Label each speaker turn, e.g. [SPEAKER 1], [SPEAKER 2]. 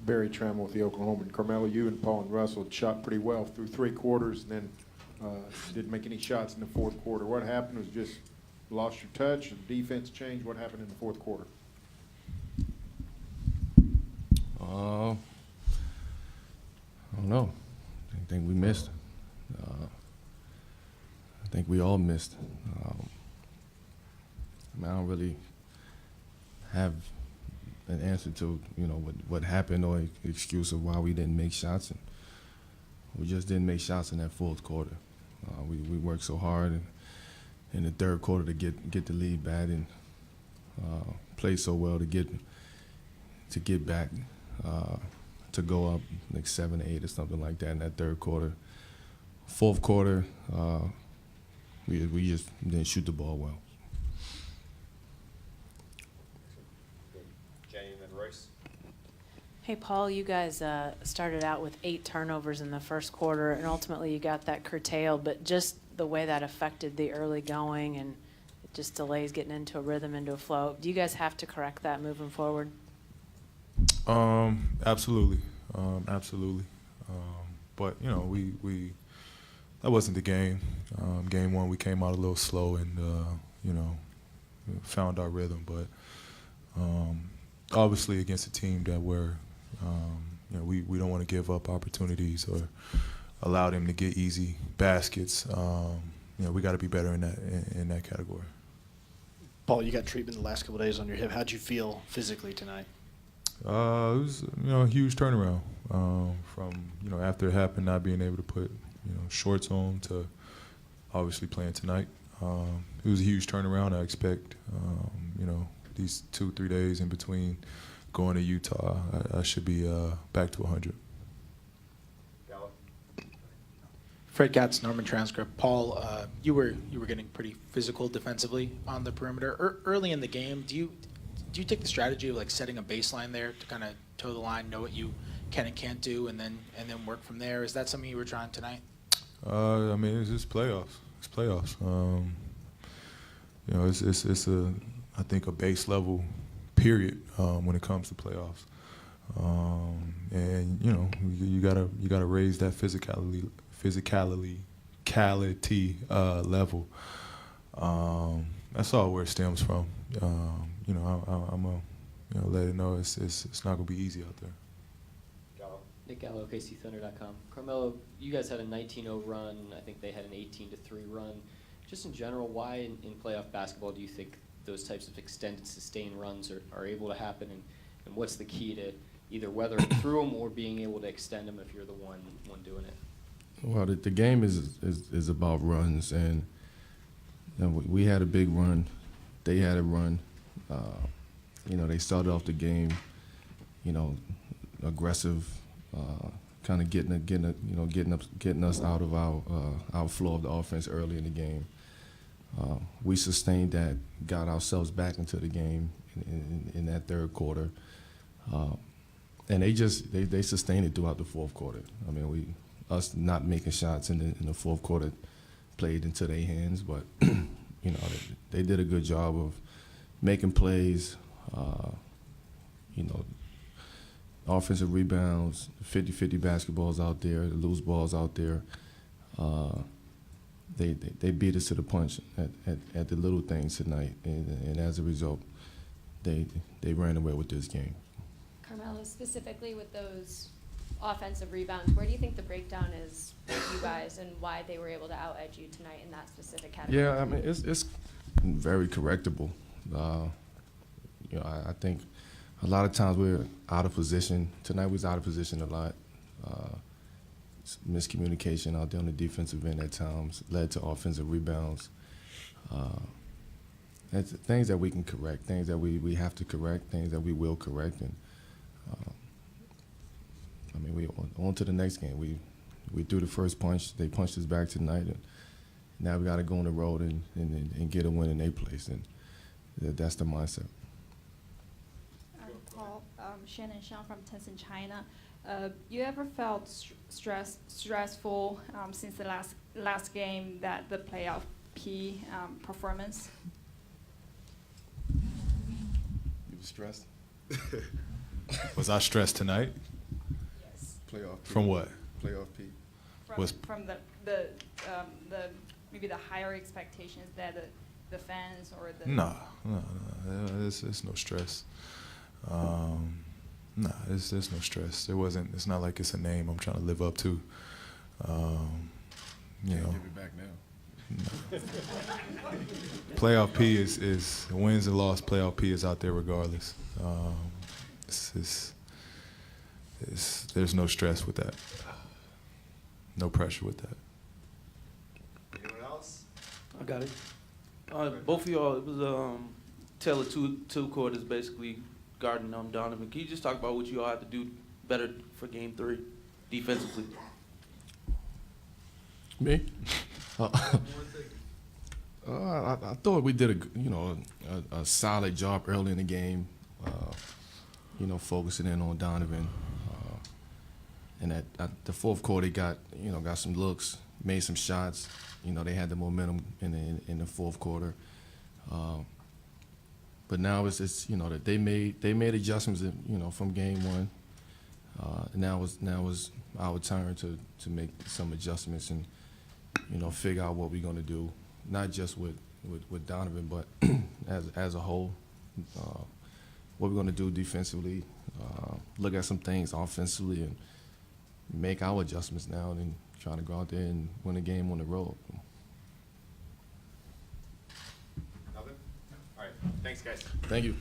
[SPEAKER 1] Barry Trammell with the Oklahoma. And Carmelo, you and Paul and Russell shot pretty well through 3 quarters, and then didn't make any shots in the 4th quarter. What happened? Was just lost your touch, the defense changed? What happened in the 4th quarter?
[SPEAKER 2] I don't know. I think we missed. I think we all missed. I don't really have an answer to what happened or an excuse of why we didn't make shots. And we just didn't make shots in that 4th quarter. We worked so hard in the 3rd quarter to get the lead back and play so well to get back. To go up like 7-8 or something like that in that 3rd quarter. 4th quarter, we just didn't shoot the ball well.
[SPEAKER 3] Jenny and then Royce.
[SPEAKER 4] Hey, Paul, you guys started out with 8 turnovers in the 1st quarter, and ultimately you got that curtailed, but just the way that affected the early going and it just delays getting into a rhythm, into a flow. Do you guys have to correct that moving forward?
[SPEAKER 5] Absolutely. But we that wasn't the game. Game 1, we came out a little slow and found our rhythm. But obviously against a team that we're we don't want to give up opportunities or allow them to get easy baskets. We got to be better in that category.
[SPEAKER 6] Paul, you got treatment the last couple of days on your hip. How'd you feel physically tonight?
[SPEAKER 5] It was a huge turnaround from after it happened, not being able to put shorts on to obviously playing tonight. It was a huge turnaround. I expect these 2-3 days in between going to Utah, I should be back to 100.
[SPEAKER 7] Fred Katz, Norman Transcript. Paul, you were getting pretty physical defensively on the perimeter early in the game. Do you take the strategy of like setting a baseline there to kind of toe the line, know what you can and can't do, and then work from there? Is that something you were trying tonight?
[SPEAKER 5] I mean, it's just playoffs. It's playoffs. It's I think a base level period when it comes to playoffs. And you gotta raise that physicality level. That's all where it stems from. I'm gonna let it know it's not gonna be easy out there.
[SPEAKER 8] Nick Gallo, KCThunder.com. Carmelo, you guys had a 19-0 run. I think they had an 18-3 run. Just in general, why in playoff basketball do you think those types of extended, sustained runs are able to happen? And what's the key to either weathering through them or being able to extend them if you're the one doing it?
[SPEAKER 2] Well, the game is about runs, and we had a big run. They had a run. They started off the game, aggressive, kind of getting us out of our flow of the offense early in the game. We sustained that, got ourselves back into the game in that 3rd quarter, and they sustained it throughout the 4th quarter. I mean, us not making shots in the 4th quarter played into their hands, but they did a good job of making plays, offensive rebounds, 50-50 basketballs out there, the loose balls out there. They beat us to the punch at the little things tonight, and as a result, they ran away with this game.
[SPEAKER 9] Carmelo, specifically with those offensive rebounds, where do you think the breakdown is with you guys and why they were able to out-edge you tonight in that specific category?
[SPEAKER 2] Yeah, I mean, it's very correctable. I think a lot of times we're out of position. Tonight we was out of position a lot. Miscommunication out there on the defensive end at times led to offensive rebounds. It's things that we can correct, things that we have to correct, things that we will correct. And we on to the next game. We threw the first punch. They punched us back tonight, and now we got to go on the road and get a win in their place, and that's the mindset.
[SPEAKER 10] Paul, Shannon Shang from Tencent China. You ever felt stressful since the last game, that the playoff P performance?
[SPEAKER 5] You were stressed? Was I stressed tonight?
[SPEAKER 2] Playoff.
[SPEAKER 5] From what?
[SPEAKER 2] Playoff P.
[SPEAKER 5] Was-
[SPEAKER 10] From the maybe the higher expectations that the fans or the
[SPEAKER 5] Nah. It's no stress. Nah, there's no stress. It's not like it's a name I'm trying to live up to. You
[SPEAKER 2] Can't
[SPEAKER 5] know,
[SPEAKER 2] give it back now.
[SPEAKER 5] playoff P is wins and loss. Playoff P is out there regardless. There's no stress with that. No pressure with that.
[SPEAKER 3] Anyone else?
[SPEAKER 11] I got it. Both of y'all, it was tale of two quarters, basically guarding Donovan. Can you just talk about what you all have to do better for Game 3 defensively?
[SPEAKER 2] Me? I thought we did a solid job early in the game. Focusing in on Donovan. And at the fourth quarter, he got some looks, made some shots. They had the momentum in the fourth quarter. But now it's that they made adjustments from game one. Now it's our turn to make some adjustments and figure out what we're gonna do, not just with Donovan, but as a whole. What we're gonna do defensively, look at some things offensively, and make our adjustments now, and trying to go out there and win a game on the road.
[SPEAKER 3] Nothing? All right, thanks, guys.
[SPEAKER 2] Thank you.